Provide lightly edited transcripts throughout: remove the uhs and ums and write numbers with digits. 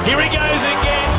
Here he goes again.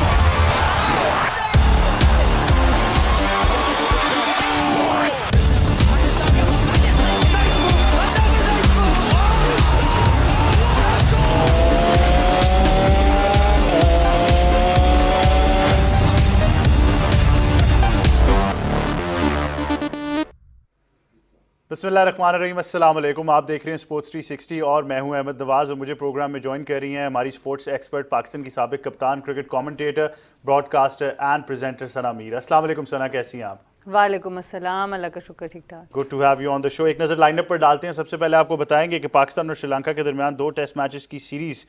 बिस्मिल्लाहिर्रहमानिर्रहीम, अस्सलाम वालेकुम। आप देख रहे हैं स्पोर्ट्स 360 और मैं हूं अहमद नवाज़ और मुझे प्रोग्राम में ज्वाइन कर रही हैं हमारी स्पोर्ट्स एक्सपर्ट, पाकिस्तान की साबिक कप्तान, cricket commentator, broadcaster and presenter Sana Mir. अस्सलाम वालेकुम सना, कैसी हैं आप? वालेकुम अस्सलाम, अल्लाह का शुक्र, ठीक ठाक। Good to have you on the show. एक नज़र लाइनअप पर डालते हैं। सबसे पहले आपको बताएंगे कि पाकिस्तान और श्रीलंका के दरमियान 2 टेस्ट मैचेस की सीरीज़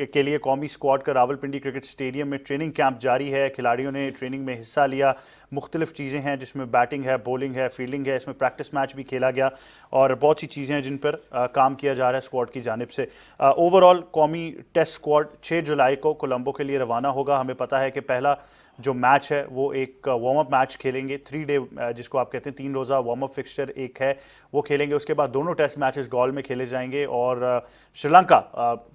के लिए कौमी स्क्वाड का रावलपिंडी क्रिकेट स्टेडियम में ट्रेनिंग कैंप जारी है। खिलाड़ियों ने ट्रेनिंग में हिस्सा लिया। मुख्तलिफ चीज़ें हैं जिसमें बैटिंग है, बॉलिंग है, फील्डिंग है। इसमें प्रैक्टिस मैच भी खेला गया और बहुत सी चीज़ें हैं जिन पर काम किया जा रहा है स्क्वाड की जानिब से। ओवरऑल कौमी टेस्ट स्क्वाड 6 जुलाई को कोलंबो के लिए रवाना होगा। हमें पता है कि पहला जो मैच है वो एक वार्म अप मैच खेलेंगे, 3 डे जिसको आप कहते हैं 3 रोज़ा वार्म अप फिक्सचर एक है वो खेलेंगे। उसके बाद दोनों टेस्ट मैचेस गॉल में खेले जाएंगे और श्रीलंका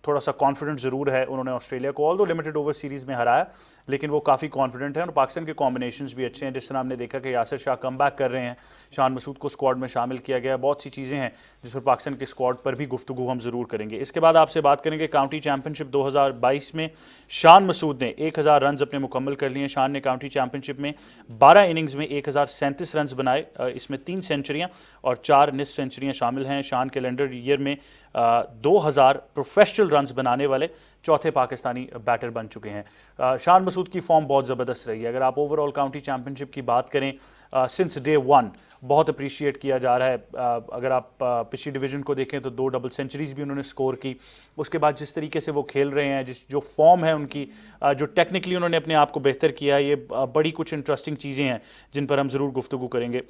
थोड़ा सा कॉन्फिडेंट ज़रूर है। उन्होंने ऑस्ट्रेलिया को ऑल दो लिमिटेड ओवर सीरीज़ में हराया लेकिन वो काफ़ी कॉन्फिडेंट है और पाकिस्तान के कॉम्बिनेशंस भी अच्छे हैं। जिस तरह हमने देखा कि यासिर शाह कम बैक कर रहे हैं, शान मसूद को स्क्वाड में शामिल किया गया। बहुत सी चीज़ें हैं जिस पर पाकिस्तान के स्क्वाड पर भी गुफ्तगू हम ज़रूर करेंगे। इसके बाद आपसे बात करेंगे काउंटी चैम्पियनशिप 2022 में शान मसूद ने 1000 रन अपने मुकम्मल कर लिए। शान ने काउंटी चैम्पियनशिप में 12 इनिंग्स में 1037 रन बनाए। इसमें 3 सेंचुरियाँ और 4 निस्फ सेंचुरियाँ शामिल हैं। शान कैलेंडर ईयर में 2000 प्रोफेशनल रन्स बनाने वाले चौथे पाकिस्तानी बैटर बन चुके हैं। शान मसूद की फॉर्म बहुत ज़बरदस्त रही है। अगर आप ओवरऑल काउंटी चैम्पियनशिप की बात करें, सिंस डे 1 बहुत अप्रिशिएट किया जा रहा है। अगर आप पिछली डिवीज़न को देखें तो 2 डबल सेंचुरीज़ भी उन्होंने स्कोर की। उसके बाद जिस तरीके से वो खेल रहे हैं, जो फॉर्म है उनकी, जो टेक्निकली उन्होंने अपने आप को बेहतर किया है, ये बड़ी कुछ इंटरेस्टिंग चीज़ें हैं जिन पर हम ज़रूर गुफ्तगू करेंगे।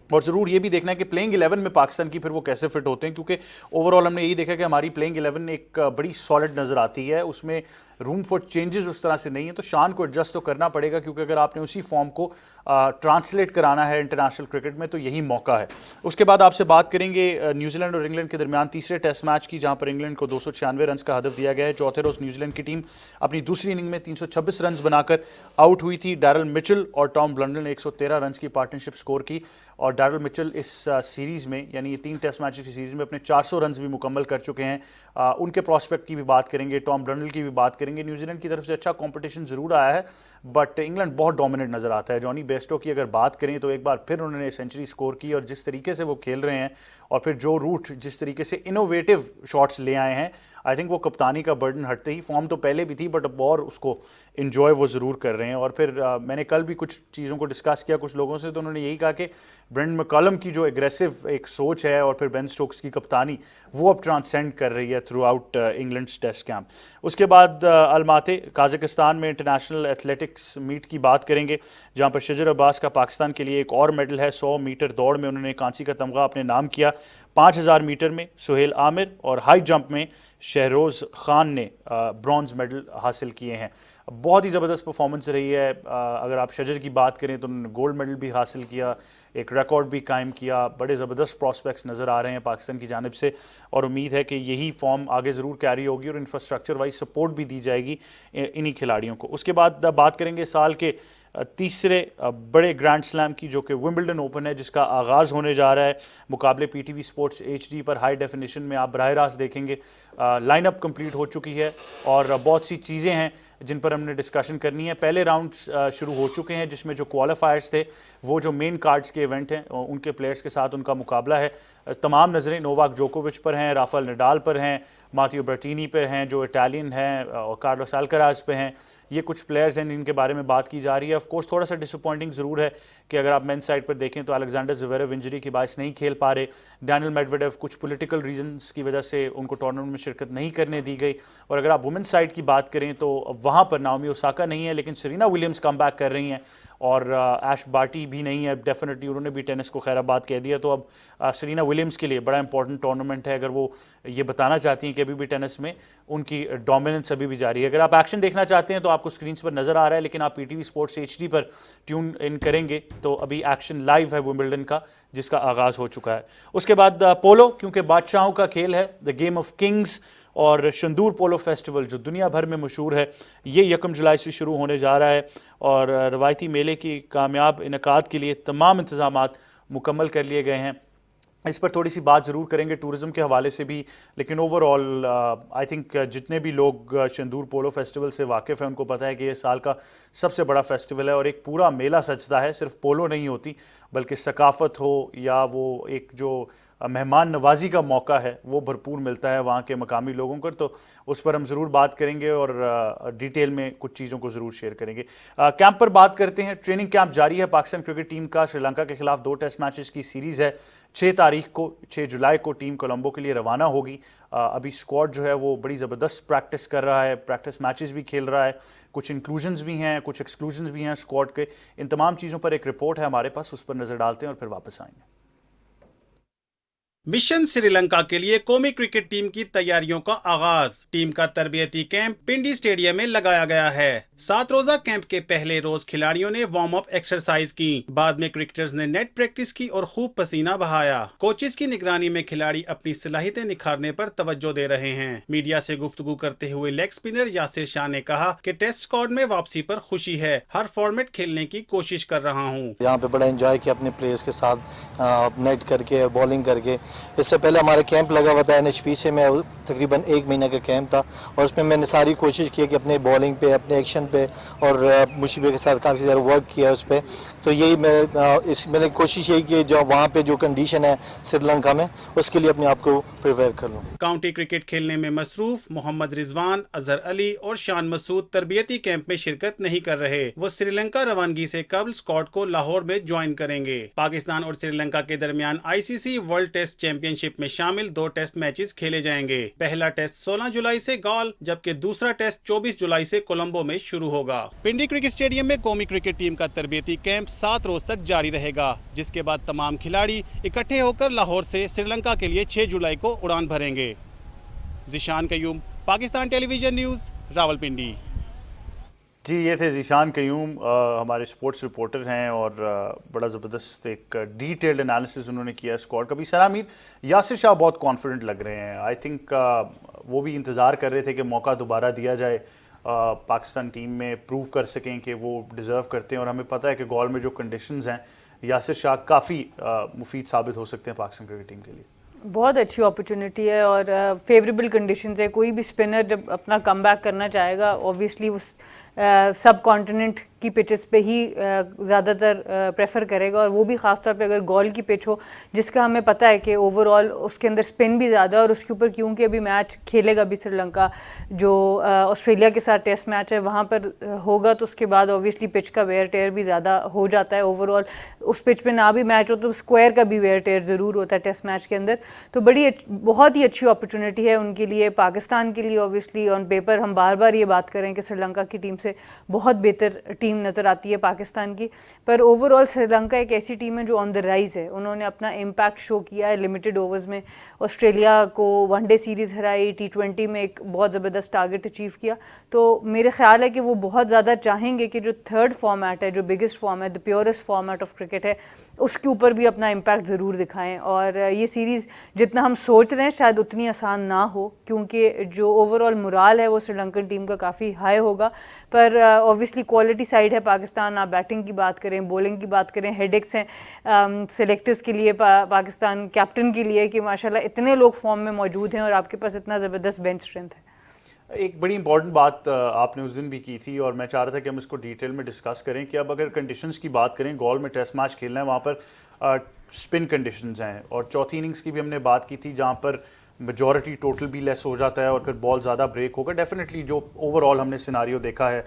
और ज़रूर ये भी देखना है कि प्लेइंग 11 में पाकिस्तान की फिर वो कैसे फिट होते हैं, क्योंकि ओवरऑल हमने यही देखा कि हमारी प्लेइंग 11 एक बड़ी सॉलिड नज़र आती है। उसमें रूम फॉर चेंजेस उस तरह से नहीं है, तो शान को एडजस्ट तो करना पड़ेगा क्योंकि अगर आपने उसी फॉर्म को ट्रांसलेट कराना है इंटरनेशनल क्रिकेट में तो यही मौका है। उसके बाद आपसे बात करेंगे न्यूजीलैंड और इंग्लैंड के दरमियान तीसरे टेस्ट मैच की, जहां पर इंग्लैंड को 296 रन का हदफ दिया गया है। चौथे रोज़ न्यूजीलैंड की टीम अपनी दूसरी इनिंग में 326 रन बनाकर आउट हुई थी। डैरल मिचेल और टॉम ब्लंडल ने 113 रन की पार्टनरशिप स्कोर की और डैरल मिचेल इस सीरीज़ में, यानी ये 3 टेस्ट मैच की सीरीज़ में, अपने 400 रन भी मुकम्मल कर चुके हैं। उनके प्रोस्पेक्ट की भी बात करेंगे, टॉम ब्लंडल की भी बात करेंगे। न्यूजीलैंड की तरफ से अच्छा कंपटीशन ज़रूर आया है बट इंग्लैंड बहुत डोमिनेट नज़र आता है। जॉनी बेस्टो की अगर बात करें तो एक बार फिर उन्होंने सेंचुरी स्कोर की और जिस तरीके से वो खेल रहे हैं और फिर जो रूट, जिस तरीके से इनोवेटिव शॉट्स ले आए हैं, आई थिंक वो कप्तानी का बर्डन हटते ही, फॉर्म तो पहले भी थी बट अब और उसको इन्जॉय वो ज़रूर कर रहे हैं। और फिर मैंने कल भी कुछ चीज़ों को डिस्कस किया कुछ लोगों से, तो उन्होंने यही कहा कि ब्रेंडन मैकलम की जो एग्रेसिव एक सोच है और फिर बेन स्टोक्स की कप्तानी, वो अब ट्रांसेंड कर रही है throughout England test camp. उसके बाद अलमाते काज़ाकिस्तान में इंटरनेशनल एथलेटिक्स मीट की बात करेंगे, जहाँ पर शजर अब्बास का पाकिस्तान के लिए एक और मेडल है। 100 मीटर दौड़ में उन्होंने कांसी का तमगा अपने नाम किया। 5000 मीटर में सुहेल आमिर और हाई जंप में शहरोज़ खान ने ब्रॉन्ज मेडल हासिल किए हैं। बहुत ही ज़बरदस्त परफॉर्मेंस रही है। अगर आप शजर की बात करें तो उन्होंने गोल्ड मेडल भी हासिल किया, एक रिकॉर्ड भी कायम किया। बड़े ज़बरदस्त प्रॉस्पेक्ट्स नज़र आ रहे हैं पाकिस्तान की जानिब से और उम्मीद है कि यही फॉर्म आगे ज़रूर कैरी होगी और इंफ्रास्ट्रक्चर वाइज सपोर्ट भी दी जाएगी इन्हीं खिलाड़ियों को। उसके बाद बात करेंगे साल के तीसरे बड़े ग्रैंड स्लैम की, जो कि विंबलडन ओपन है, जिसका आगाज़ होने जा रहा है। मुकाबले पीटीवी स्पोर्ट्स HD पर हाई डेफिनेशन में आप बराह रास्त देखेंगे। लाइनअप कंप्लीट हो चुकी है और बहुत सी चीज़ें हैं जिन पर हमने डिस्कशन करनी है। पहले राउंड्स शुरू हो चुके हैं जिसमें जो क्वालिफायर्स थे, वो जो मेन कार्ड्स के इवेंट हैं उनके प्लेयर्स के साथ उनका मुकाबला है। तमाम नज़रें नोवाक जोकोविच पर हैं, राफेल नडाल पर हैं, माथियो बर्टीनी पर हैं जो इटालियन हैं, और कार्लोस अल्काराज पे हैं। ये कुछ प्लेयर्स हैं जिनके बारे में बात की जा रही है। ऑफ कोर्स थोड़ा सा डिसअपॉइंटिंग ज़रूर है कि अगर आप मेंस साइड पर देखें तो अलेक्जेंडर ज़वेरेव इंजरी की बायस नहीं खेल पा रहे। डैनियल मेडवेडेव कुछ पॉलिटिकल रीजंस की वजह से उनको टूर्नामेंट में शिरकत नहीं करने दी गई। और अगर आप वुमेंस साइड की बात करें तो वहाँ पर नाओमी ओसाका नहीं है, लेकिन सेरेना विलियम्स कम बैक कर रही हैं और ऐश बार्टी भी नहीं है। डेफिनेटली उन्होंने भी टेनिस को खैराबाद कह दिया। तो अब सेरेना विलियम्स के लिए बड़ा इंपॉर्टेंट टूर्नामेंट है अगर वो ये बताना चाहती हैं कि अभी भी टेनिस में उनकी डोमिनेंस अभी भी जारी है। अगर आप एक्शन देखना चाहते हैं तो आपको स्क्रीन पर नज़र आ रहा है, लेकिन आप पीटीवी स्पोर्ट्स HD पर ट्यून इन करेंगे तो अभी एक्शन लाइव है विंबलडन का, जिसका आगाज़ हो चुका है। उसके बाद पोलो, क्योंकि बादशाहों का खेल है, द गेम ऑफ किंग्स, और शंदूर पोलो फेस्टिवल जो दुनिया भर में मशहूर है, ये 1 जुलाई से शुरू होने जा रहा है और रवायती मेले की कामयाब इनकाद के लिए तमाम इंतजामात मुकम्मल कर लिए गए हैं। इस पर थोड़ी सी बात ज़रूर करेंगे टूरिज़्म के हवाले से भी, लेकिन ओवरऑल आई थिंक जितने भी लोग शंदूर पोलो फेस्टिवल से वाकिफ़ हैं उनको पता है कि ये साल का सबसे बड़ा फेस्टिवल है और एक पूरा मेला सजता है। सिर्फ पोलो नहीं होती बल्कि सकाफ़त हो या वो एक जो मेहमान नवाजी का मौका है वो भरपूर मिलता है वहाँ के मकामी लोगों को, तो उस पर हम ज़रूर बात करेंगे और डिटेल में कुछ चीज़ों को ज़रूर शेयर करेंगे। कैंप पर बात करते हैं। ट्रेनिंग कैंप जारी है पाकिस्तान क्रिकेट टीम का। श्रीलंका के खिलाफ 2 टेस्ट मैचेस की सीरीज़ है। 6 जुलाई को टीम कोलंबो के लिए रवाना होगी। अभी स्क्वाड जो है वो बड़ी ज़बरदस्त प्रैक्टिस कर रहा है, प्रैक्टिस मैचेस भी खेल रहा है, कुछ इंक्लूजन्स भी हैं, कुछ एक्सक्लूजन्स भी हैं स्क्वाड के। इन तमाम चीज़ों पर एक रिपोर्ट है हमारे पास, उस पर नज़र डालते हैं और फिर वापस आएंगे। मिशन श्रीलंका के लिए कौमी क्रिकेट टीम की तैयारियों का आगाज। टीम का तरबियती कैंप पिंडी स्टेडियम में लगाया गया है। 7 रोजा कैंप के पहले रोज खिलाड़ियों ने वार्म अप एक्सरसाइज की। बाद में क्रिकेटर्स ने नेट प्रैक्टिस की और खूब पसीना बहाया। कोचेस की निगरानी में खिलाड़ी अपनी सलाहियतें निखारने पर तवज्जो दे रहे हैं। मीडिया से गुफ्तगू करते हुए लेग स्पिनर यासिर शाह ने कहा कि टेस्ट स्क्वाड में वापसी पर खुशी है। हर फॉर्मेट खेलने की कोशिश कर रहा हूँ। यहाँ पे बड़ा एंजॉय किया अपने प्लेयर्स के साथ, नेट करके बॉलिंग करके। इससे पहले हमारा कैंप लगा हुआ था NHP से, मैं तकरीबन 1 महीने का कैंप था और उसमें मैंने सारी कोशिश की कि अपने बॉलिंग पे, अपने एक्शन पे और मुशीबे के साथ काफ़ी ज़्यादा वर्क किया उस पर। तो यही मैंने कोशिश यही की जो वहाँ पे जो कंडीशन है श्रीलंका में, उसके लिए अपने आप को प्रिपेयर कर लूँ। काउंटी क्रिकेट खेलने में मसरूफ मोहम्मद रिजवान, अजहर अली और शान मसूद तरबियती कैंप में शिरकत नहीं कर रहे। वो श्रीलंका रवानगी से कबल स्क्वाड को लाहौर में ज्वाइन करेंगे। पाकिस्तान और श्रीलंका के दरमियान ICC वर्ल्ड टेस्ट चैंपियनशिप में शामिल 2 टेस्ट मैचेस खेले जाएंगे। पहला टेस्ट 16 जुलाई से गॉल, जबकि दूसरा टेस्ट 24 जुलाई से कोलंबो में शुरू होगा। पिंडी क्रिकेट स्टेडियम में कौमी क्रिकेट टीम का तरबियती कैंप 7 रोज तक जारी रहेगा, जिसके बाद तमाम खिलाड़ी इकट्ठे होकर लाहौर से श्रीलंका के लिए 6 जुलाई को उड़ान भरेंगे। Zeeshan Qayyum, Pakistan television news, Rawalpindi. जी, ये थे ज़ीशान कयूम, हमारे स्पोर्ट्स रिपोर्टर हैं और बड़ा ज़बरदस्त एक डिटेल्ड एनालिसिस उन्होंने किया स्क्वाड का भी। सलामीर, यासिर शाह बहुत कॉन्फिडेंट लग रहे हैं। आई थिंक वो भी इंतज़ार कर रहे थे कि मौका दोबारा दिया जाए, पाकिस्तान टीम में प्रूव कर सकें कि वो डिज़र्व करते हैं। और हमें पता है कि गॉल में जो कंडीशंस हैं, यासिर शाह काफ़ी मुफीद साबित हो सकते हैं पाकिस्तान क्रिकेट टीम के लिए। बहुत अच्छी अपॉर्चुनिटी है और फेवरेबल कंडीशंस है। कोई भी स्पिनर जब अपना कमबैक करना चाहेगा, ऑब्वियसली उस सब कॉन्टिनेंट की पिचेस पे ही ज़्यादातर प्रेफर करेगा, और वो भी ख़ासतौर पे अगर गॉल की पिच हो जिसका हमें पता है कि ओवरऑल उसके अंदर स्पिन भी ज़्यादा है। और उसके ऊपर क्योंकि अभी मैच खेलेगा भी श्रीलंका, जो ऑस्ट्रेलिया के साथ टेस्ट मैच है वहाँ पर होगा, तो उसके बाद ऑब्वियसली पिच का वेयर टेयर भी ज़्यादा हो जाता है। ओवरऑल उस पिच पे ना भी मैच हो तो स्क्वायर का भी वेयर टेयर ज़रूर होता है टेस्ट मैच के अंदर। तो बहुत ही अच्छी अपॉर्चुनिटी है उनके लिए, पाकिस्तान के लिए। ऑब्वियसली ऑन पेपर हम बार बार ये बात करें कि श्रीलंका की टीम से बहुत बेहतर टीम नज़र आती है पाकिस्तान की, पर ओवरऑल श्रीलंका एक ऐसी टीम है जो ऑन द राइज है। उन्होंने अपना इम्पैक्ट शो किया है लिमिटेड ओवर्स में। ऑस्ट्रेलिया को वनडे सीरीज़ हराई, T20 में एक बहुत ज़बरदस्त टारगेट अचीव किया। तो मेरे ख्याल है कि वो बहुत ज़्यादा चाहेंगे कि जो थर्ड फॉर्मेट है, जो बिगेस्ट फॉर्म है, the purest format of cricket है, उसके ऊपर भी अपना इम्पैक्ट ज़रूर दिखाएं। और ये सीरीज़ जितना हम सोच रहे हैं शायद उतनी आसान ना हो, क्योंकि जो ओवरऑल मोराल है वो श्रीलंकन टीम का काफ़ी हाई होगा। पर ऑब्वियसली क्वालिटी साइड है पाकिस्तान। आप बैटिंग की बात करें, बॉलिंग की बात करें, हेडेक्स हैं सेलेक्टर्स के लिए, पाकिस्तान कैप्टन के लिए कि माशाल्लाह इतने लोग फॉर्म में मौजूद हैं और आपके पास इतना ज़बरदस्त बेंच स्ट्रेंथ है। एक बड़ी इंपॉर्टेंट बात आपने उस दिन भी की थी और मैं चाह रहा था कि हम इसको डिटेल में डिस्कस करें कि अब अगर कंडीशंस की बात करें, गॉल में टेस्ट मैच खेलना है, वहाँ पर स्पिन कंडीशंस हैं और चौथी इनिंग्स की भी हमने बात की थी जहाँ पर मेजॉरिटी टोटल भी लेस हो जाता है और फिर बॉल ज़्यादा ब्रेक होगा। डेफिनेटली जो ओवरऑल हमने सिनारियो देखा है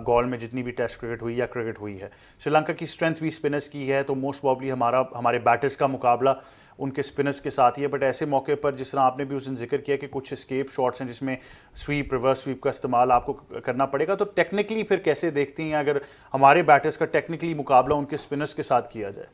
गॉल में जितनी भी टेस्ट क्रिकेट हुई या क्रिकेट हुई है, श्रीलंका की स्ट्रेंथ भी स्पिनर्स की है, तो मोस्ट प्रॉब्ली हमारे बैटर्स का मुकाबला उनके स्पिनर्स के साथ ही है। बट ऐसे मौके पर जिस तरह आपने भी उस दिन जिक्र किया कि कुछ एस्केप शॉट्स हैं जिसमें स्वीप, रिवर्स स्वीप का इस्तेमाल आपको करना पड़ेगा, तो टेक्निकली फिर कैसे देखती हैं अगर हमारे बैटर्स का टेक्निकली मुकाबला उनके स्पिनर्स के साथ किया जाए?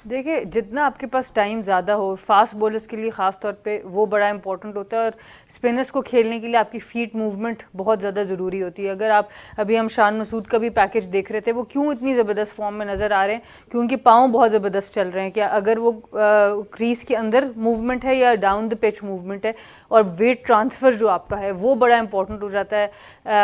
देखिए, जितना आपके पास टाइम ज़्यादा हो, फास्ट बॉलर्स के लिए ख़ास तौर पे वो बड़ा इंपॉर्टेंट होता है, और स्पिनर्स को खेलने के लिए आपकी फीट मूवमेंट बहुत ज़्यादा ज़रूरी होती है। अगर आप अभी हम शान मसूद का भी पैकेज देख रहे थे, वो क्यों इतनी ज़बरदस्त फॉर्म में नज़र आ रहे हैं, कि उनके पाँव बहुत ज़बरदस्त चल रहे हैं। क्या अगर वो क्रीज़ के अंदर मूवमेंट है या डाउन द पिच मूवमेंट है, और वेट ट्रांसफ़र जो आपका है वो बड़ा इंपॉर्टेंट हो जाता है।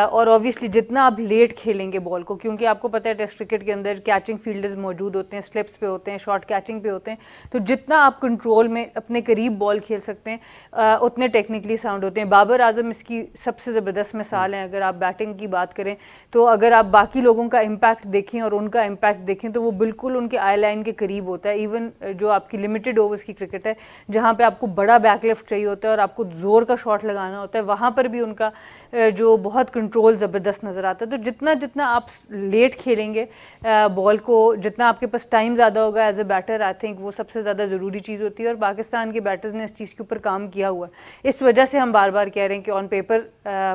और ऑब्वियसली जितना आप लेट खेलेंगे बॉल को, क्योंकि आपको पता है टेस्ट क्रिकेट के अंदर कैचिंग फील्डर्स मौजूद होते हैं, स्लिप्स पे होते हैं, शॉर्ट कैचिंग पे होते हैं, तो जितना आप कंट्रोल में अपने करीब बॉल खेल सकते हैं उतने टेक्निकली साउंड होते हैं। बाबर आजम इसकी सबसे ज़बरदस्त मिसाल है। अगर आप बैटिंग की बात करें तो अगर आप बाकी लोगों का इम्पैक्ट देखें और उनका इम्पैक्ट देखें तो वो बिल्कुल उनके आई लाइन के करीब होता है। इवन जो आपकी लिमिटेड ओवर्स की क्रिकेट है, जहाँ पे आपको बड़ा बैकलिफ्ट चाहिए होता है और आपको ज़ोर का शॉट लगाना होता है, वहाँ पर भी उनका जो बहुत कंट्रोल ज़बरदस्त नज़र आता है। तो जितना जितना आप लेट खेलेंगे बॉल को, जितना आपके पास टाइम ज़्यादा होगा as a batter, I think वो सबसे ज़्यादा ज़रूरी चीज़ होती है। और पाकिस्तान के बैटर्स ने इस चीज़ के ऊपर काम किया हुआ है। इस वजह से हम बार बार कह रहे हैं कि ऑन पेपर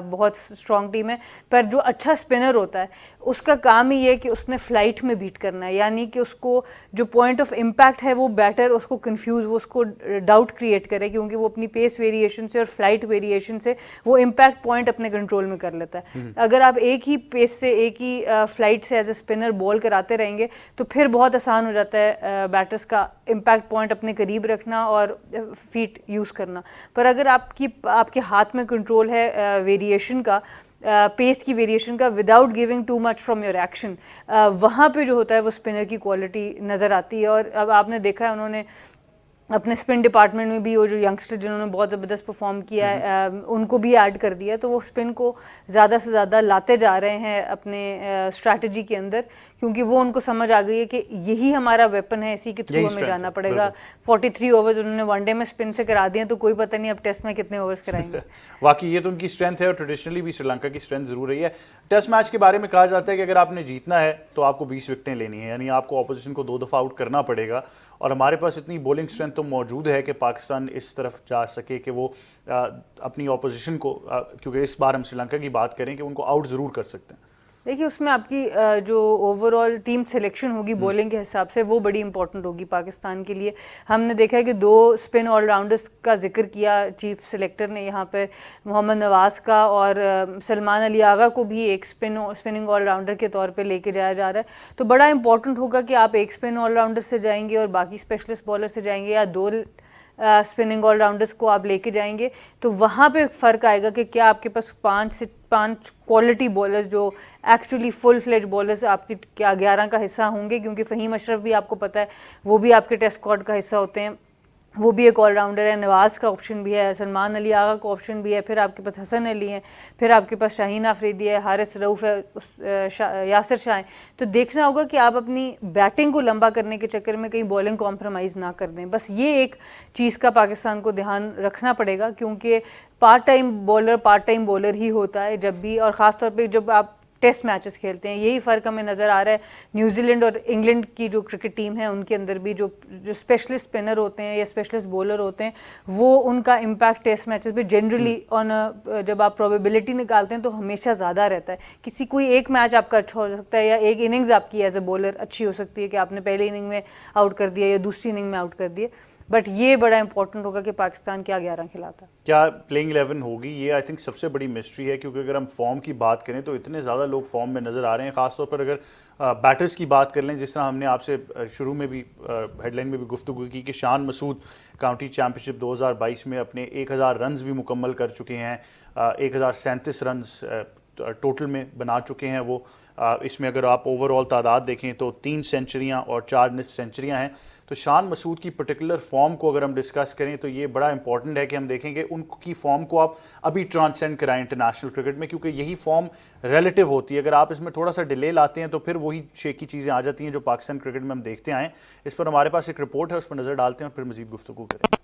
बहुत स्ट्रॉन्ग टीम है, पर जो अच्छा स्पिनर होता है उसका काम ही है कि उसने फ्लाइट में बीट करना है, यानी कि उसको जो पॉइंट ऑफ इम्पैक्ट है वो बैटर उसको कंफ्यूज, वो उसको डाउट क्रिएट करे, क्योंकि वो अपनी पेस वेरिएशन से और फ्लाइट वेरिएशन से वो इम्पैक्ट पॉइंट अपने कंट्रोल में कर लेता है। अगर आप एक ही पेस से, एक ही फ्लाइट से एज ए स्पिनर बॉल कराते रहेंगे तो फिर बहुत आसान हो जाता है बैटर्स का इम्पैक्ट पॉइंट अपने करीब रखना और फीट यूज़ करना। पर अगर आपके हाथ में कंट्रोल है वेरिएशन का, पेस की वेरिएशन का, without giving too much from your action, वहाँ पे जो होता है वो स्पिनर की क्वालिटी नज़र आती है। और अब आपने देखा है उन्होंने अपने स्पिन डिपार्टमेंट में भी वो जो यंगस्टर जिन्होंने बहुत ज़बरदस्त परफॉर्म किया है उनको भी ऐड कर दिया, तो वो स्पिन को ज़्यादा से ज़्यादा लाते जा रहे हैं अपने स्ट्रैटेजी के अंदर, क्योंकि वो उनको समझ आ गई है कि यही हमारा वेपन है, इसी के थ्रू हमें जाना पड़ेगा। 43 ओवर्स उन्होंने वनडे में स्पिन से करा दिए, तो कोई पता नहीं अब टेस्ट में कितने ओवर्स कराएंगे। वाकई ये तो उनकी स्ट्रेंथ है, और ट्रेडिशनली भी श्रीलंका की स्ट्रेंथ जरूर रही है। टेस्ट मैच के बारे में कहा जाता है कि अगर आपने जीतना है तो आपको 20 विकेटें लेनी है, यानी आपको ऑपोजिशन को 2 दफ़ा आउट करना पड़ेगा। और हमारे पास इतनी बॉलिंग स्ट्रेंथ तो मौजूद है कि पाकिस्तान इस तरफ जा सके कि वो अपनी ऑपोजिशन को, क्योंकि इस बार हम श्रीलंका की बात करें, कि उनको आउट ज़रूर कर सकते हैं। देखिए, उसमें आपकी जो ओवरऑल टीम सिलेक्शन होगी बॉलिंग के हिसाब से, वो बड़ी इंपॉर्टेंट होगी पाकिस्तान के लिए। हमने देखा है कि 2 स्पिन ऑलराउंडर्स का जिक्र किया चीफ सिलेक्टर ने यहाँ पे, मोहम्मद नवाज़ का, और सलमान अली आगा को भी एक स्पिनिंग ऑलराउंडर के तौर पे लेके जाया जा रहा है। तो बड़ा इंपॉर्टेंट होगा कि आप एक स्पिन ऑलराउंडर से जाएंगे और बाकी स्पेशलिस्ट बॉलर से जाएंगे, या 2 स्पिनिंग ऑलराउंडर्स को आप लेके जाएंगे, तो वहाँ पे फ़र्क आएगा कि क्या आपके पास 5 क्वालिटी बॉलर्स जो एक्चुअली फुल फ्लेज बॉलर्स आपकी क्या 11 का हिस्सा होंगे, क्योंकि फ़हीम अशरफ भी आपको पता है वो भी आपके टेस्ट स्क्वाड का हिस्सा होते हैं, वो भी एक ऑलराउंडर है। नवाज़ का ऑप्शन भी है, सलमान अली आगा का ऑप्शन भी है, फिर आपके पास हसन अली हैं, फिर आपके पास शाहीन आफरीदी है, हारिस रऊफ़ है, यासिर शाह है। तो देखना होगा कि आप अपनी बैटिंग को लंबा करने के चक्कर में कहीं बॉलिंग कॉम्प्रोमाइज़ ना कर दें। बस ये एक चीज़ का पाकिस्तान को ध्यान रखना पड़ेगा, क्योंकि पार्ट टाइम बॉलर ही होता है जब भी, और ख़ास तौर पे जब आप टेस्ट मैचेस खेलते हैं। यही फ़र्क हमें नज़र आ रहा है न्यूजीलैंड और इंग्लैंड की जो क्रिकेट टीम है उनके अंदर भी, जो स्पेशलिस्ट स्पिनर होते हैं या स्पेशलिस्ट बॉलर होते हैं, वो उनका इम्पैक्ट टेस्ट मैचेस में जनरली जब आप प्रोबेबिलिटी निकालते हैं तो हमेशा ज़्यादा रहता है। कोई एक मैच आपका अच्छा हो सकता है, या एक इनिंग्स आपकी एज ए बॉलर अच्छी हो सकती है कि आपने पहले इनिंग में आउट कर दिया या दूसरी इनिंग में आउट कर दिया, बट ये बड़ा इंपॉर्टेंट होगा कि पाकिस्तान क्या 11 खिलाता है, क्या प्लेइंग 11 होगी। ये आई थिंक सबसे बड़ी मिस्ट्री है, क्योंकि अगर हम फॉर्म की बात करें तो इतने ज़्यादा लोग फॉर्म में नज़र आ रहे हैं। ख़ासतौर पर अगर बैटर्स की बात कर लें, जिस तरह हमने आपसे शुरू में भी हेडलाइन में भी गुफ्तगू की कि शान मसूद काउंटी चैम्पियनशिप 2022 में अपने 1000 रन्स भी मुकम्मल कर चुके हैं, 1037 रन्स टोटल में बना चुके हैं वो। इसमें अगर आप ओवरऑल तादाद देखें तो 3 सेंचुरियाँ और 4 निस्फ सेंचुरियाँ हैं। तो शान मसूद की पर्टिकुलर फॉर्म को अगर हम डिस्कस करें तो ये बड़ा इंपॉर्टेंट है कि हम देखें कि उनकी फॉर्म को आप अभी ट्रांसेंड कराएं इंटरनेशनल क्रिकेट में, क्योंकि यही फॉर्म रिलेटिव होती है। अगर आप इसमें थोड़ा सा डिले लाते हैं तो फिर वही शेकी चीज़ें आ जाती हैं जो पाकिस्तान क्रिकेट में हम देखते आए। इस पर हमारे पास एक रिपोर्ट है, उस पर नज़र डालते हैं और फिर मज़ीद गुफ्तगू करें।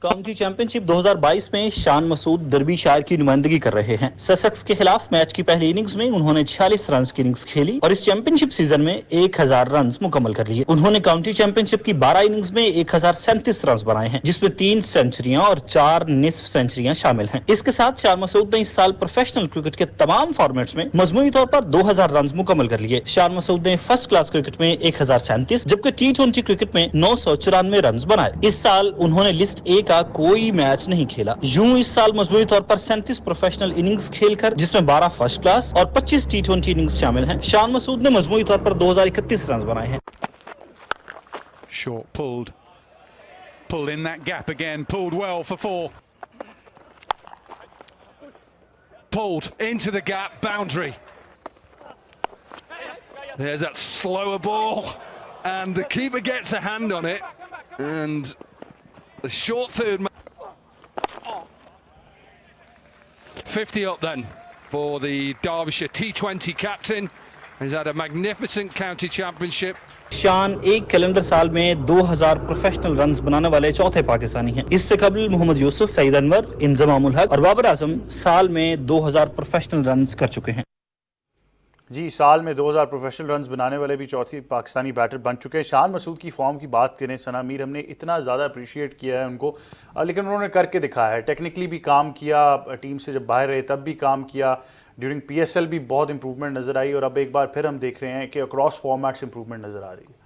काउंटी चैंपियनशिप 2022 में शान मसूद डर्बीशायर की नुमाइंदगी कर रहे हैं। ससेक्स के खिलाफ मैच की पहली इनिंग्स में उन्होंने 46 रन की इनिंग्स खेली और इस चैंपियनशिप सीजन में 1000 रन मुकम्मल कर लिए। उन्होंने काउंटी चैंपियनशिप की 12 इनिंग्स में 1037 रन बनाए हैं, जिसमें 3 सेंचुरियां और 4 निस्फ सेंचुरियां शामिल हैं। इसके साथ शान मसूद ने इस साल प्रोफेशनल क्रिकेट के तमाम फॉर्मेट्स में मजमूई तौर पर 2000 रन मुकम्मल कर लिए। शान मसूद ने फर्स्ट क्लास क्रिकेट में 1037 जबकि T20 क्रिकेट में 994 रन बनाए। इस साल उन्होंने लिस्ट ए का कोई मैच नहीं खेला। यूं इस साल मजमूई तौर पर 37 प्रोफेशनल इनिंग्स खेलकर, जिसमें 12 फर्स्ट क्लास और 25 T20 इनिंग्स शामिल हैं, शान मसूद ने मजमूई तौर पर 2031 रन बनाए हैं। Short pulled in that gap again, pulled well for 4. Pulled into the gap, boundary. There's that slower ball, and the keeper gets a hand on it, and the short third. 50 up then for the Derbyshire T20 captain. He's had a magnificent county championship. शान एक calendar साल में 2000 professional runs बनाने वाले चौथे पाकिस्तानी हैं। इससे कबल मोहम्मद यूसुफ, सईद अनवर, इंजमामुल हक और बाबर आजम साल में 2000 प्रोफेशनल रन्स कर चुके हैं। जी, साल में 2000 प्रोफेशनल रन्स बनाने वाले भी चौथी पाकिस्तानी बैटर बन चुके हैं। शान मसूद की फॉर्म की बात करें, सना मीर, हमने इतना ज़्यादा अप्रिशिएट किया है उनको, लेकिन उन्होंने करके दिखाया है। टेक्निकली भी काम किया, टीम से जब बाहर रहे तब भी काम किया, ड्यूरिंग PSL भी बहुत इंप्रूवमेंट नज़र आई और अब एक बार फिर हम देख रहे हैं कि अक्रॉस फॉर्मेट्स इंप्रूवमेंट नज़र आ रही है।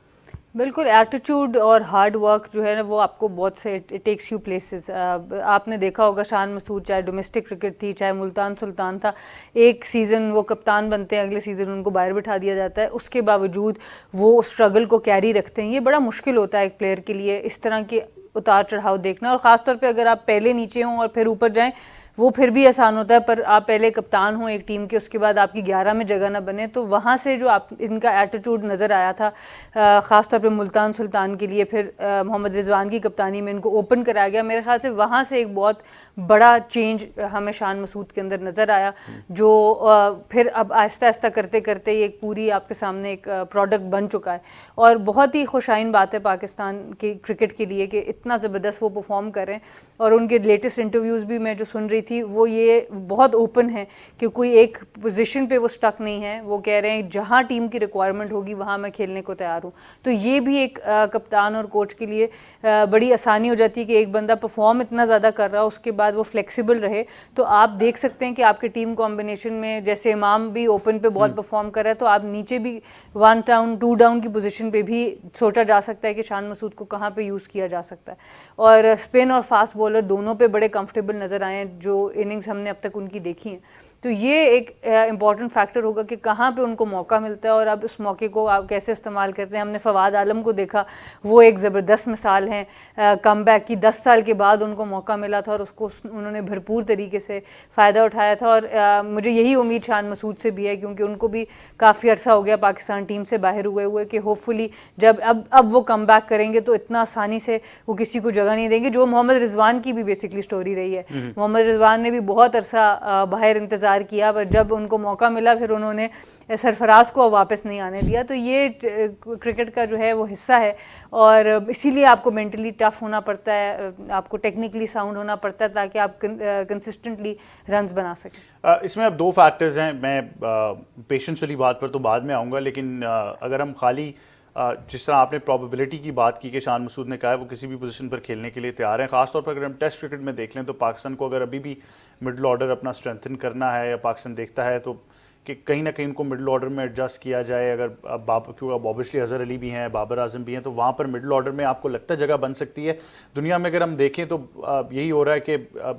बिल्कुल, एटीट्यूड और हार्ड वर्क जो है ना वो आपको बहुत से इट टेक्स यू प्लेसेस। आपने देखा होगा शान मसूद चाहे डोमेस्टिक क्रिकेट थी, चाहे मुल्तान सुल्तान था, एक सीज़न वो कप्तान बनते हैं, अगले सीज़न उनको बाहर बिठा दिया जाता है, उसके बावजूद वो स्ट्रगल को कैरी रखते हैं। ये बड़ा मुश्किल होता है एक प्लेयर के लिए इस तरह के उतार चढ़ाव देखना, और ख़ासतौर पर अगर आप पहले नीचे हों और फिर ऊपर जाएँ वो फिर भी आसान होता है, पर आप पहले कप्तान हो एक टीम के, उसके बाद आपकी 11 में जगह ना बने, तो वहाँ से जो आप इनका एटीट्यूड नज़र आया था ख़ास तौर पे मुल्तान सुल्तान के लिए, फिर मोहम्मद रिजवान की कप्तानी में इनको ओपन कराया गया, मेरे ख्याल से वहाँ से एक बहुत बड़ा चेंज हमें शान मसूद के अंदर नज़र आया, जो फिर अब आहिस्ता आहिस्ता करते करते ये एक पूरी आपके सामने एक प्रोडक्ट बन चुका है। और बहुत ही खुशाइन बात है पाकिस्तान के क्रिकेट के लिए कि इतना ज़बरदस्त वो परफॉर्म कर रहे हैं, और उनके लेटेस्ट इंटरव्यूज़ भी मैं जो सुन रही थी वो ये बहुत ओपन है कि कोई एक पोजीशन पे वो स्टक नहीं है। वो कह रहे हैं जहां टीम की रिक्वायरमेंट होगी वहां मैं खेलने को तैयार हूं। तो ये भी एक कप्तान और कोच के लिए बड़ी आसानी हो जाती है कि एक बंदा परफॉर्म इतना ज़्यादा कर रहा है, उसके बाद वो फ्लेक्सिबल रहे। तो आप देख सकते हैं कि आपके टीम कॉम्बिनेशन में जैसे इमाम भी ओपन पे बहुत परफॉर्म कर रहा है, तो आप नीचे भी 1 डाउन 2 डाउन की पोजीशन पे भी सोचा जा सकता है कि शान मसूद को कहाँ पे यूज़ किया जा सकता है। और स्पिन और फास्ट बॉलर दोनों पे बड़े कंफर्टेबल नज़र आए हैं जो इनिंग्स हमने अब तक उनकी देखी हैं। तो ये एक इम्पॉर्टेंट फैक्टर होगा कि कहाँ पे उनको मौका मिलता है और अब उस मौके को आप कैसे इस्तेमाल करते हैं। हमने फवाद आलम को देखा, वो एक ज़बरदस्त मिसाल हैं कमबैक की। 10 साल के बाद उनको मौका मिला था और उसको उन्होंने भरपूर तरीके से फ़ायदा उठाया था। और मुझे यही उम्मीद शान मसूद से भी है, क्योंकि उनको भी काफ़ी अर्सा हो गया पाकिस्तान टीम से बाहर हुए कि होपफुली जब अब वो कमबैक करेंगे तो इतना आसानी से वो किसी को जगह नहीं देंगे, जो मोहम्मद रिजवान की भी बेसिकली स्टोरी रही है। मोहम्मद रिजवान ने भी बहुत अरसा बाहर इंतज़ार किया, पर जब उनको मौका मिला फिर उन्होंने सरफराज को वापस नहीं आने दिया। तो ये क्रिकेट का जो है वो हिस्सा है, और इसीलिए आपको मेंटली टफ होना पड़ता है, आपको टेक्निकली साउंड होना पड़ता है, ताकि आप कंसिस्टेंटली रन्स बना सकें। इसमें अब 2 फैक्टर्स हैं। मैं पेशेंस वाली बात पर तो बाद में आऊँगा, लेकिन अगर हम खाली जिस तरह आपने प्रोबेबिलिटी की बात की कि शान मसूद ने कहा है वो किसी भी पोजीशन पर खेलने के लिए तैयार हैं, ख़ासतौर पर अगर हम टेस्ट क्रिकेट में देख लें तो पाकिस्तान को अगर अभी भी मिडल ऑर्डर अपना स्ट्रेंथन करना है या पाकिस्तान देखता है तो कि कहीं ना कहीं उनको मिडल ऑर्डर में एडजस्ट किया जाए। अगर क्योंकि अब ऑब्वियसली अजहर अली भी हैं, बाबर आजम भी हैं, तो वहाँ पर मिडल ऑर्डर में आपको लगता है जगह बन सकती है। दुनिया में अगर हम देखें तो यही हो रहा है कि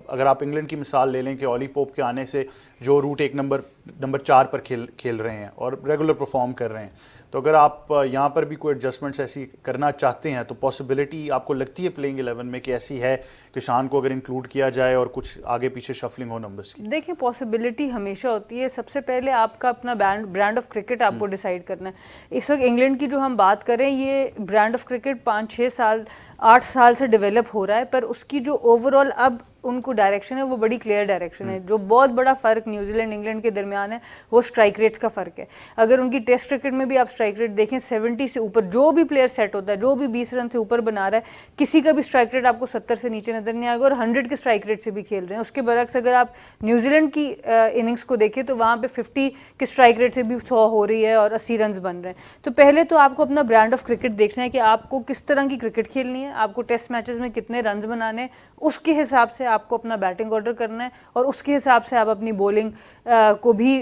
अगर आप इंग्लैंड की मिसाल ले लें कि ऑली पोप के आने से जो रूट एक नंबर 4 पर खेल रहे हैं और रेगुलर परफॉर्म कर रहे हैं, तो अगर आप यहाँ पर भी कोई एडजस्टमेंट्स ऐसी करना चाहते हैं तो पॉसिबिलिटी आपको लगती है प्लेइंग 11 में कि ऐसी है कि शान को अगर इंक्लूड किया जाए और कुछ आगे पीछे शफलिंग हो नंबर्स की? देखिए, पॉसिबिलिटी हमेशा होती है। सबसे पहले आपका अपना ब्रांड ऑफ क्रिकेट आपको डिसाइड करना है। इस वक्त इंग्लैंड की जो हम बात करें, ये ब्रांड ऑफ क्रिकेट 5-6 साल 8 साल से डेवलप हो रहा है, पर उसकी जो ओवरऑल अब उनको डायरेक्शन है वो बड़ी क्लियर डायरेक्शन है। जो बहुत बड़ा फ़र्क न्यूजीलैंड इंग्लैंड के दरमियान है वो स्ट्राइक रेट्स का फ़र्क है। अगर उनकी टेस्ट क्रिकेट में भी आप स्ट्राइक रेट देखें 70 से ऊपर, जो भी प्लेयर सेट होता है, जो भी 20 रन से ऊपर बना रहा है, किसी का भी स्ट्राइक रेट आपको 70 से नीचे नजर नहीं आएगा, और 100 के स्ट्राइक रेट से भी खेल रहे हैं। उसके बरक्स अगर आप न्यूजीलैंड की इनिंग्स को देखें तो वहाँ पे 50 के स्ट्राइक रेट से भी 100 हो रही है और 80 रन बन रहे हैं। तो पहले तो आपको अपना ब्रांड ऑफ क्रिकेट देखना है कि आपको किस तरह की क्रिकेट खेलनी है, आपको टेस्ट मैचेस में कितने रन बनाने हैं, उसके हिसाब से आपको अपना बैटिंग ऑर्डर करना है, और उसके हिसाब से आप अपनी बॉलिंग को भी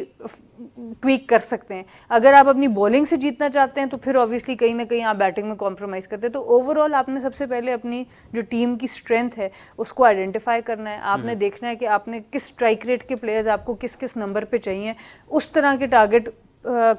ट्वीक कर सकते हैं। अगर आप अपनी बॉलिंग से जीतना चाहते हैं तो फिर ऑब्वियसली कहीं ना कहीं आप बैटिंग में कॉम्प्रोमाइज करते हैं। तो ओवरऑल आपने सबसे पहले अपनी जो टीम की स्ट्रेंथ है उसको आइडेंटिफाई करना है। आपने देखना है कि आपने किस स्ट्राइक रेट के प्लेयर्स आपको किस किस नंबर पे चाहिए, उस तरह के टारगेट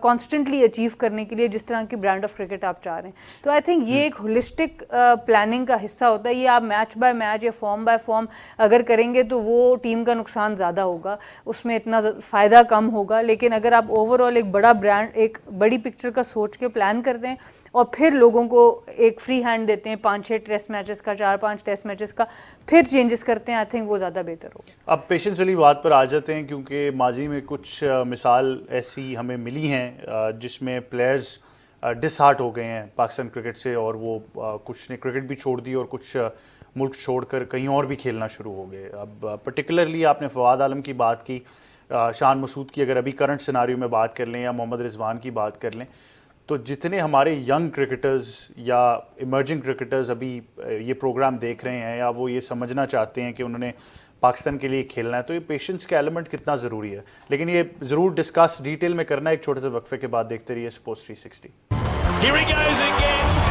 कॉन्स्टेंटली अचीव करने के लिए जिस तरह की ब्रांड ऑफ क्रिकेट आप चाह रहे हैं। तो आई थिंक ये एक होलिस्टिक प्लानिंग का हिस्सा होता है। ये आप मैच बाय मैच या फॉर्म बाय फॉर्म अगर करेंगे तो वो टीम का नुकसान ज़्यादा होगा, उसमें इतना फ़ायदा कम होगा। लेकिन अगर आप ओवरऑल एक बड़ा ब्रांड, एक बड़ी पिक्चर का सोच के प्लान करते हैं और फिर लोगों को एक फ्री हैंड देते हैं 5-6 टेस्ट मैचेस का, 4-5 टेस्ट मैचेस का, फिर चेंजेस करते हैं, आई थिंक वो ज़्यादा बेहतर होगा। अब पेशेंस वाली बात पर आ जाते हैं, क्योंकि माजी में कुछ मिसाल ऐसी हमें मिली हैं जिसमें प्लेयर्स डिसहार्ट हो गए हैं पाकिस्तान क्रिकेट से, और वो कुछ ने क्रिकेट भी छोड़ दी और कुछ मुल्क छोड़कर कहीं और भी खेलना शुरू हो गए। अब पर्टिकुलरली आपने फवाद आलम की बात की, शान मसूद की अगर अभी करंट सिनारियो में बात कर लें, या मोहम्मद रिजवान की बात कर लें, तो जितने हमारे यंग क्रिकेटर्स या इमर्जिंग क्रिकेटर्स अभी ये प्रोग्राम देख रहे हैं या वो ये समझना चाहते हैं कि उन्होंने पाकिस्तान के लिए खेलना है, तो ये पेशेंस का एलिमेंट कितना ज़रूरी है। लेकिन ये ज़रूर डिस्कस डिटेल में करना है एक छोटे से वक्फे के बाद। देखते रहिए sports 360। Here he goes again.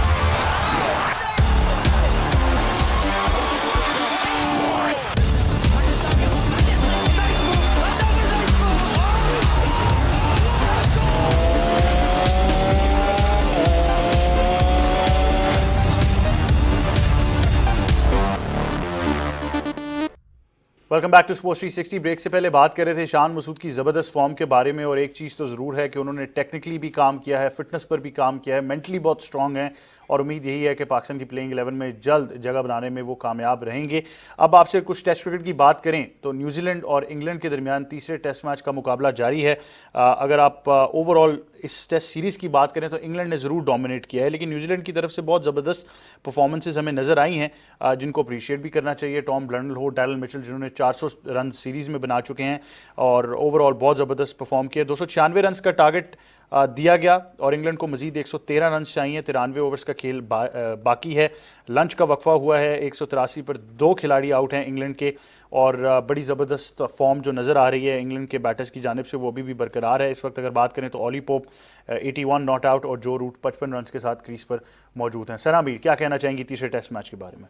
Welcome back to sports 360। Break से पहले बात कर रहे थे शान मसूद की ज़बरदस्त फॉर्म के बारे में, और एक चीज़ तो ज़रूर है कि उन्होंने टेक्निकली भी काम किया है, फिटनेस पर भी काम किया है, मेंटली बहुत स्ट्रांग है, और उम्मीद यही है कि पाकिस्तान की प्लेइंग 11 में जल्द जगह बनाने में वो कामयाब रहेंगे। अब आपसे कुछ टेस्ट क्रिकेट की बात करें तो न्यूजीलैंड और इंग्लैंड के दरमियान तीसरे टेस्ट मैच का मुकाबला जारी है। अगर आप ओवरऑल इस टेस्ट सीरीज़ की बात करें तो इंग्लैंड ने ज़रूर डोमिनेट किया है, लेकिन न्यूजीलैंड की तरफ से बहुत ज़बरदस्त परफॉर्मेंसेज हमें नज़र आई हैं जिनको अप्रिशिएट भी करना चाहिए। टॉम ब्लंडल हो, डैरल मिचेल जिन्होंने 400 रन सीरीज़ में बना चुके हैं और ओवरऑल बहुत ज़बरदस्त परफॉर्म किया। 296 रन का टारगेट दिया गया और इंग्लैंड को मजीद 113 रन चाहिए। 93 ओवर्स का खेल बाकी है। लंच का वक्फा हुआ है, 183 पर 2 खिलाड़ी आउट हैं इंग्लैंड के, और बड़ी ज़बरदस्त फॉर्म जो नज़र आ रही है इंग्लैंड के बैटर्स की जानिब से वो अभी भी बरकरार है। इस वक्त अगर बात करें तो ऑली पोप 81 नॉट आउट और जो रूट 55 रन के साथ क्रीज पर मौजूद हैं। सना मीर, क्या कहना चाहेंगी तीसरे टेस्ट मैच के बारे में?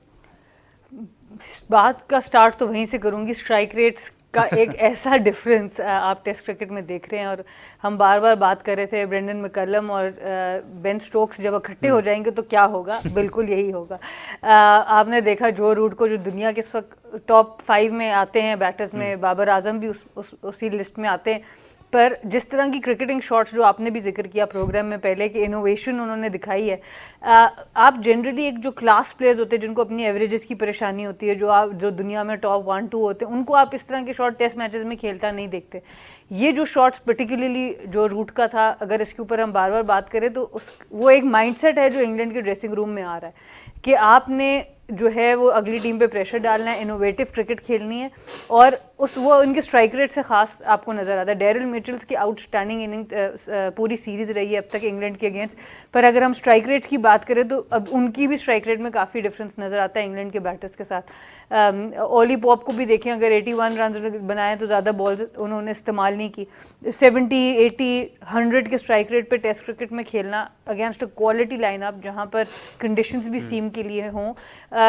बात का स्टार्ट तो वहीं से करूंगी। स्ट्राइक रेट्स का एक ऐसा डिफरेंस आप टेस्ट क्रिकेट में देख रहे हैं, और हम बार बार बात कर रहे थे ब्रेंडन मैकलम और बेन स्टोक्स जब इकट्ठे हो जाएंगे तो क्या होगा। बिल्कुल यही होगा। आपने देखा जो रूट को, जो दुनिया के इस वक्त टॉप 5 में आते हैं बैटर्स में, बाबर आजम भी उसी लिस्ट में आते हैं, पर जिस तरह की क्रिकेटिंग शॉट्स जो आपने भी जिक्र किया प्रोग्राम में पहले कि इनोवेशन उन्होंने दिखाई है, आप जनरली एक जो क्लास प्लेयर्स होते हैं जिनको अपनी एवरेजेस की परेशानी होती है, जो दुनिया में टॉप 1-2 होते हैं, उनको आप इस तरह के शॉट टेस्ट मैचेस में खेलता नहीं देखते। ये जो शॉट्स पर्टिकुलरली जो रूट का था, अगर इसके ऊपर हम बार बार बात करें तो वो एक माइंडसेट है जो इंग्लैंड के ड्रेसिंग रूम में आ रहा है कि आपने जो है वो अगली टीम पे प्रेशर डालना है, इनोवेटिव क्रिकेट खेलनी है, और वो उनके स्ट्राइक रेट से खास आपको नज़र आता है। डैरिल मिचेल्स की आउटस्टैंडिंग इनिंग पूरी सीरीज़ रही है अब तक इंग्लैंड के अगेंस्ट, पर अगर हम स्ट्राइक रेट्स की बात करें तो अब उनकी भी स्ट्राइक रेट में काफ़ी डिफरेंस नज़र आता है इंग्लैंड के बैटर्स के साथ। ओली पॉप को भी देखें, अगर 81 रन बनाए तो ज़्यादा बॉल उन्होंने इस्तेमाल नहीं की। 70, 80, 100 के स्ट्राइक रेट पर टेस्ट क्रिकेट में खेलना अगेंस्ट अ क्वालिटी लाइनअप जहाँ पर कंडीशंस भी सीम के लिए हों,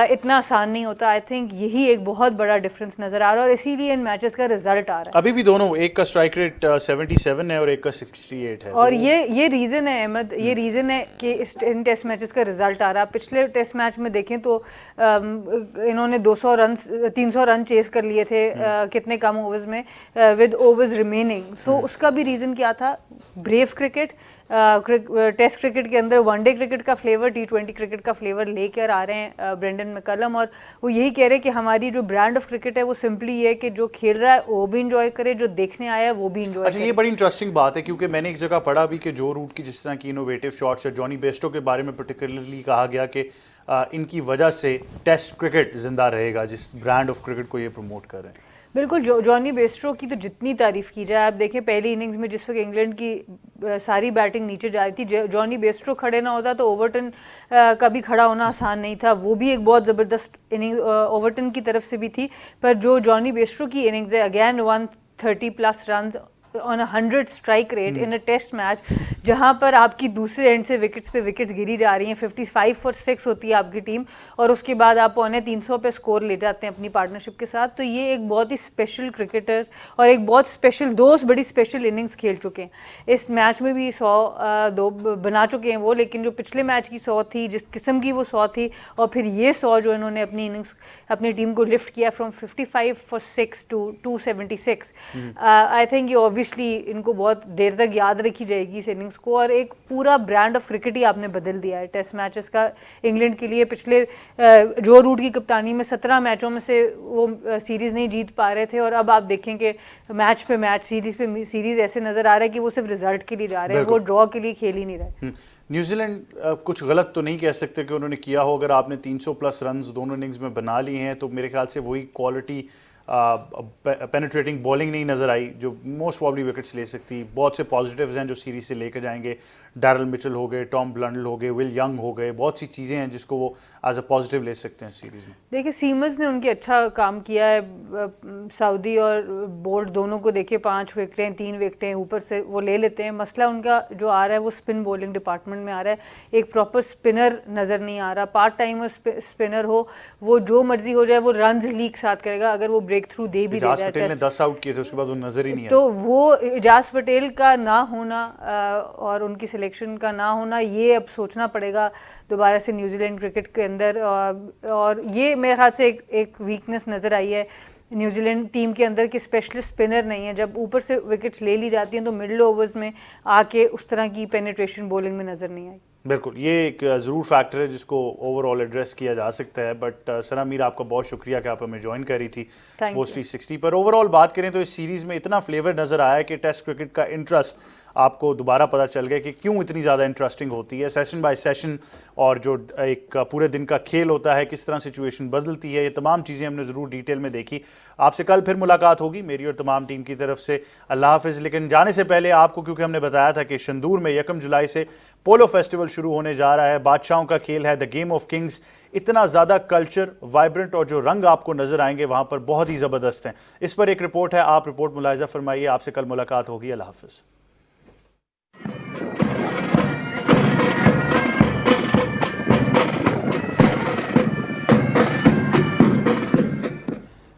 इतना आसान नहीं होता। आई थिंक यही एक बहुत बड़ा डिफरेंस नजर आ रहा है और इसीलिए इन मैचेस का रिजल्ट आ रहा है। अभी भी दोनों, एक का स्ट्राइक रेट 77 है और एक का 68 है, और ये रीज़न है अहमद, ये रीज़न है कि इन टेस्ट मैचेस का रिजल्ट आ रहा है। पिछले टेस्ट मैच में देखें तो इन्होंने 300 रन चेस कर लिए थे कितने कम ओवर्स में, विद ओवर्स रिमेनिंग। सो उसका भी रीज़न क्या था, ब्रेव क्रिकेट, टेस्ट क्रिकेट के अंदर वनडे क्रिकेट का फ्लेवर, T20 क्रिकेट का फ्लेवर लेकर आ रहे हैं ब्रेंडन मैकलम, और वो यही कह रहे हैं कि हमारी जो ब्रांड ऑफ क्रिकेट है वो सिंपली ये है कि जो खेल रहा है वो भी इंजॉय करे, जो देखने आया है वो भी इंजॉय अच्छा, करे। ये बड़ी इंटरेस्टिंग बात है क्योंकि मैंने एक जगह पढ़ा भी कि जो रूट की जिस तरह की इनोवेटिव शॉट्स है, जॉनी बेस्टो के बारे में पर्टिकुलरली कहा गया कि इनकी वजह से टेस्ट क्रिकेट जिंदा रहेगा, जिस ब्रांड ऑफ क्रिकेट को ये प्रमोट कर रहे हैं। बिल्कुल, जॉनी बेस्ट्रो की तो जितनी तारीफ की जाए, आप देखें पहली इनिंग्स में जिस वक्त इंग्लैंड की सारी बैटिंग नीचे जा रही थी, जॉनी बेस्ट्रो खड़े ना होता तो ओवर्टन का भी खड़ा होना आसान नहीं था। वो भी एक बहुत ज़बरदस्त इनिंग ओवर्टन की तरफ से भी थी, पर जो जॉनी बेस्ट्रो की इनिंग्स है, again 130+ run on 100 strike rate in a test match, जहां पर आपकी दूसरे एंड से विकेट्स पे विकेट्स गिरी जा रही हैं, 55 फॉर 6 होती है आपकी टीम, और उसके बाद आप 350 पे स्कोर ले जाते हैं अपनी पार्टनरशिप के साथ। तो ये एक बहुत ही स्पेशल क्रिकेटर और एक बहुत स्पेशल दोस्त, बड़ी स्पेशल इनिंग्स खेल चुके हैं। इस मैच में भी 100 बना चुके हैं वो, लेकिन जो पिछले मैच की 100 थी, जिस किस्म की वो 100 थी, और फिर ये 100 जो इन्होंने अपनी इनिंग्स अपनी टीम को लिफ्ट किया from 55 for 6 to 276, I think ये ऑब्वियसली इनको बहुत देर तक याद रखी जाएगी इस इनिंग्स को, और एक पूरा ब्रांड ऑफ क्रिकेट ही आपने बदल दिया है टेस्ट मैचेस का इंग्लैंड के लिए। पिछले जो रूट की कप्तानी में 17 मैचों में से वो सीरीज़ नहीं जीत पा रहे थे, और अब आप देखें कि मैच पे मैच, सीरीज़ पे सीरीज़ ऐसे नज़र आ रहा है कि वो सिर्फ रिजल्ट के लिए जा रहे हैं, वो ड्रॉ के लिए खेल ही नहीं रहे। न्यूजीलैंड कुछ गलत तो नहीं कह सकते कि उन्होंने किया हो। अगर आपने 300+ रन दोनों इनिंग्स में बना लिए हैं तो मेरे ख्याल से वही क्वालिटी पेनिट्रेटिंग बॉलिंग नहीं नज़र आई जो मोस्ट प्रॉब्ली विकेट्स ले सकती। बहुत से पॉजिटिव्स हैं जो सीरीज से लेकर जाएंगे, डैरल मिचेल हो गए, टॉम ब्लंडल हो गए, विल यंग हो गए, बहुत सी चीज़ें हैं जिसको वो एज अ पॉजिटिव ले सकते हैं सीरीज़ में। देखिए, सीमर्स ने उनके अच्छा काम किया है, सऊदी और बोल्ट दोनों को देखिए 5 विकेटें 3 विकेटें ऊपर से वो ले लेते हैं। मसला उनका जो आ रहा है वो स्पिन बॉलिंग डिपार्टमेंट में आ रहा है, एक प्रॉपर स्पिनर नज़र नहीं आ रहा। पार्ट टाइमर स्पिनर हो, वो जो मर्जी हो जाए, वो रन लीक साथ करेगा अगर वो ब्रेक थ्रू दे भी इजाज पटेल ने 10 आउट किए थे, उसके बाद वो नजर ही नहीं आया। तो वो इजाज पटेल का ना होना और उनकी सिलेक्शन का ना होना, ये अब सोचना पड़ेगा दोबारा से न्यूजीलैंड क्रिकेट के अंदर, और ये मेरे ख्याल से एक वीकनेस नज़र आई है न्यूजीलैंड टीम के अंदर कि स्पेशलिस्ट स्पिनर नहीं है। जब ऊपर से विकेट्स ले ली जाती हैं तो मिडिल ओवर्स में आके उस तरह की पेनिट्रेशन बॉलिंग में नज़र नहीं आई। बिल्कुल, ये एक ज़रूर फैक्टर है जिसको ओवरऑल एड्रेस किया जा सकता है। बट सना मीर, आपका बहुत शुक्रिया कि आप हमें ज्वाइन कर रही थी स्पोर्ट्स 360 पर। ओवरऑल बात करें तो इस सीरीज़ में इतना फ्लेवर नज़र आया कि टेस्ट क्रिकेट का इंटरेस्ट आपको दोबारा पता चल गया कि क्यों इतनी ज़्यादा इंटरेस्टिंग होती है। सेशन बाय सेशन और जो एक पूरे दिन का खेल होता है, किस तरह सिचुएशन बदलती है, ये तमाम चीज़ें हमने ज़रूर डिटेल में देखी। आपसे कल फिर मुलाकात होगी मेरी और तमाम टीम की तरफ से। अल्लाह हाफिज़। लेकिन जाने से पहले आपको, क्योंकि हमने बताया था कि शंदूर में 1 जुलाई से पोलो फेस्टिवल शुरू होने जा रहा है, बादशाहों का खेल है, द गेम ऑफ किंग्स। इतना ज़्यादा कल्चर, वाइब्रेंट और जो रंग आपको नज़र आएंगे वहाँ पर बहुत ही ज़बरदस्त हैं। इस पर एक रिपोर्ट है, आप रिपोर्ट मुलाहिज़ा फरमाइए। आपसे कल मुलाकात होगी। अल्लाह हाफिज़।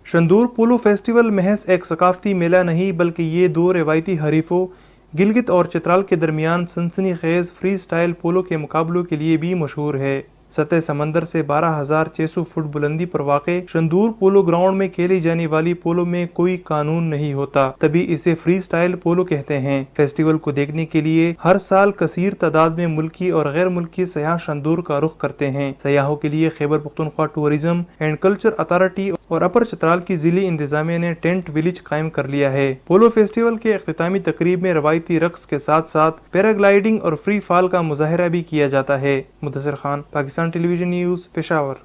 शंदूर पोलो फेस्टिवल महज एक सकाफती मेला नहीं, बल्कि ये 2 रिवायती हरीफों गिलगित और चित्राल के दरमियान सनसनीखेज फ्री स्टाइल पोलो के मुकाबलों के लिए भी मशहूर है। सतह समंदर से 12,600 फुट बुलंदी पर वाक़े शंदूर पोलो ग्राउंड में खेली जाने वाली पोलो में कोई कानून नहीं होता, तभी इसे फ्री स्टाइल पोलो कहते हैं। फेस्टिवल को देखने के लिए हर साल कसीर तादाद में मुल्की और गैर मुल्की सयाह शंदूर का रुख करते हैं। सयाहों के लिए Khyber Pakhtunkhwa tourism and culture authority और अपर चित्राल की जिली इंतजामिया ने टेंट विलेज कायम कर लिया है। पोलो फेस्टिवल के इख्तितामी तकरीब में रवायती रक्स के साथ साथ पैराग्लाइडिंग और फ्री फॉल का मुजाहरा भी किया जाता है। Mudassir Khan, Pakistan television news, Peshawar.